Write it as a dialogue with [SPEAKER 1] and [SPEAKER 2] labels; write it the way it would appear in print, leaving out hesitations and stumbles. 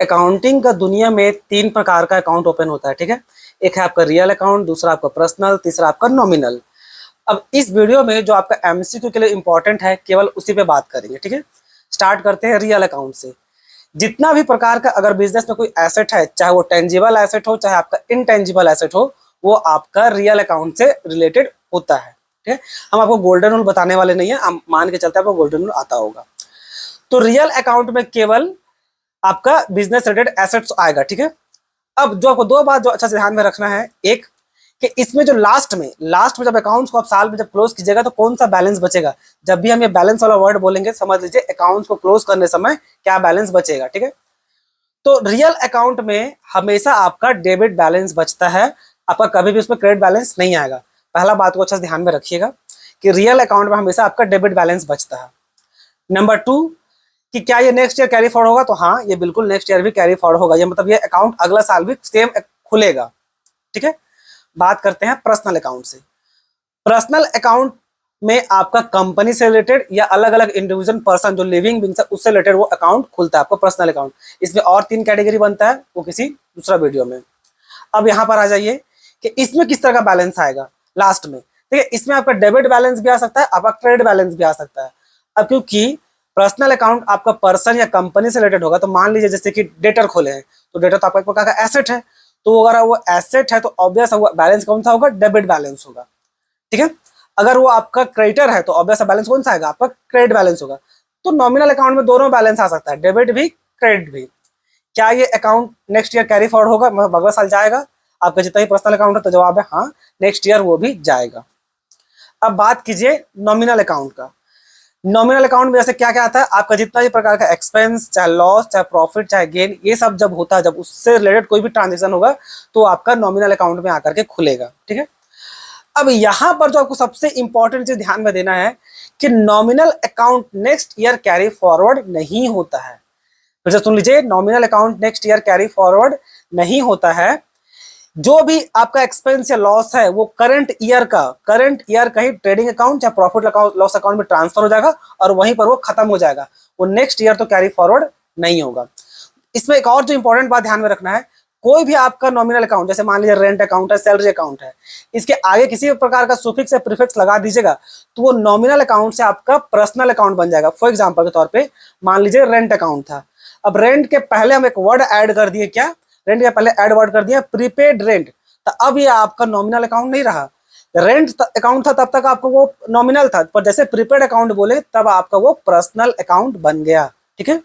[SPEAKER 1] Accounting का दुनिया में 3 प्रकार का अकाउंट ओपन होता है, ठीक है। एक है आपका रियल अकाउंट, दूसरा आपका पर्सनल, तीसरा आपका नॉमिनल। अब इस वीडियो में जो आपका एमसीक्यू के लिए इंपॉर्टेंट है केवल उसी पे बात करेंगे, ठीक है। स्टार्ट करते हैं रियल अकाउंट से। जितना भी प्रकार का अगर बिजनेस में कोई एसेट है, चाहे वो टेंजिबल एसेट हो चाहे आपका इनटेंजिबल एसेट हो, वो आपका रियल अकाउंट से रिलेटेड होता है, ठीक है। हम आपको गोल्डन रूल बताने वाले नहीं है, हम मान के चलते हैं आपको गोल्डन रूल आता होगा। तो रियल अकाउंट में केवल आपका बिजनेस रिलेटेड एसेट्स आएगा, ठीक है। अब जो आपको दो बात जो अच्छा से ध्यान में रखना है, एक कि इसमें जो लास्ट में जब अकाउंट्स को आप साल में जब क्लोज कीजिएगा तो कौन सा बैलेंस बचेगा। जब भी हम ये बैलेंस वाला वर्ड बोलेंगे समझ लीजिए अकाउंट्स को क्लोज करने समय क्या बैलेंस बचेगा, ठीक है। तो रियल अकाउंट में हमेशा आपका डेबिट बैलेंस बचता है, आपका कभी भी उसमें क्रेडिट बैलेंस नहीं आएगा। पहला बात को अच्छा से ध्यान में रखिएगा कि रियल अकाउंट में हमेशा आपका डेबिट बैलेंस बचता है। नंबर 2 कि क्या ये नेक्स्ट ईयर कैरी फॉरवर्ड होगा, तो हाँ ये बिल्कुल नेक्स्ट ईयर भी कैरी फॉरवर्ड होगा। ये मतलब ये अकाउंट अगला साल भी सेम खुलेगा, ठीक है। बात करते हैं पर्सनल अकाउंट से। पर्सनल अकाउंट में आपका कंपनी से रिलेटेड या अलग अलग इंडिविजुअल पर्सन जो लिविंग बीइंग्स है उससे रिलेटेड वो अकाउंट खुलता है आपका पर्सनल अकाउंट। इसमें और 3 कैटेगरी बनता है, वो किसी दूसरा वीडियो में। अब यहाँ पर आ जाइए कि इसमें किस तरह का बैलेंस आएगा लास्ट में, ठीक है। इसमें आपका डेबिट बैलेंस भी आ सकता है, आपका क्रेडिट बैलेंस भी आ सकता है। अब क्योंकि पर्सनल अकाउंट आपका पर्सन या कंपनी से रिलेटेड होगा, तो मान लीजिए जैसे कि डेटर खोले हैं, तो डेटर तो आपका एक प्रकार का एसेट है, तो अगर वो एसेट है तो ऑब्वियस बैलेंस कौन सा होगा, डेबिट बैलेंस होगा, ठीक है। अगर वो आपका क्रेडिटर है तो ऑब्वियस बैलेंस कौन सा आएगा, आपका क्रेडिट बैलेंस होगा। तो नॉमिनल अकाउंट में दोनों बैलेंस आ सकता है, डेबिट भी क्रेडिट भी। क्या ये account next year carry forward होगा, मतलब अगला साल जाएगा आपका जितना ही पर्सनल अकाउंट है, तो जवाब है हाँ नेक्स्ट ईयर वो भी जाएगा। अब बात कीजिए नॉमिनल अकाउंट का। नॉमिनल अकाउंट में जैसे क्या क्या आता है, आपका जितना भी प्रकार का एक्सपेंस चाहे लॉस चाहे प्रॉफिट चाहे गेन, ये सब जब होता है, जब उससे रिलेटेड कोई भी ट्रांजेक्शन होगा तो आपका नॉमिनल अकाउंट में आकर के खुलेगा, ठीक है। अब यहां पर जो आपको सबसे इंपॉर्टेंट चीज ध्यान में देना है कि nominal account next year carry forward नहीं होता है। फिर से सुन लीजिए, nominal account next year carry forward नहीं होता है। जो भी आपका एक्सपेंस या लॉस है वो करंट ईयर कहीं ट्रेडिंग अकाउंट या प्रॉफिट लॉस अकाउंट में ट्रांसफर हो जाएगा और वहीं पर वो खत्म हो जाएगा, वो नेक्स्ट ईयर तो कैरी फॉरवर्ड नहीं होगा। इसमें एक और जो इंपॉर्टेंट बात ध्यान में रखना है, कोई भी आपका नॉमिनल अकाउंट जैसे मान लीजिए रेंट अकाउंट है, सैलरी अकाउंट है, इसके आगे किसी भी प्रकार का सुफिक्स या प्रीफिक्स लगा दीजिएगा तो वो नॉमिनल अकाउंट से आपका पर्सनल अकाउंट बन जाएगा। फॉर एग्जांपल के तौर पे मान लीजिए रेंट अकाउंट था, अब रेंट के पहले हम एक वर्ड ऐड कर दिए, क्या रेंट के पहले ऐड वर्ड कर दिया प्रीपेड रेंट, तो अब ये आपका नॉमिनल अकाउंट नहीं रहा। रेंट अकाउंट था तब तक आपका वो नॉमिनल था, पर जैसे प्रीपेड अकाउंट बोले तब आपका वो पर्सनल अकाउंट बन गया, ठीक है।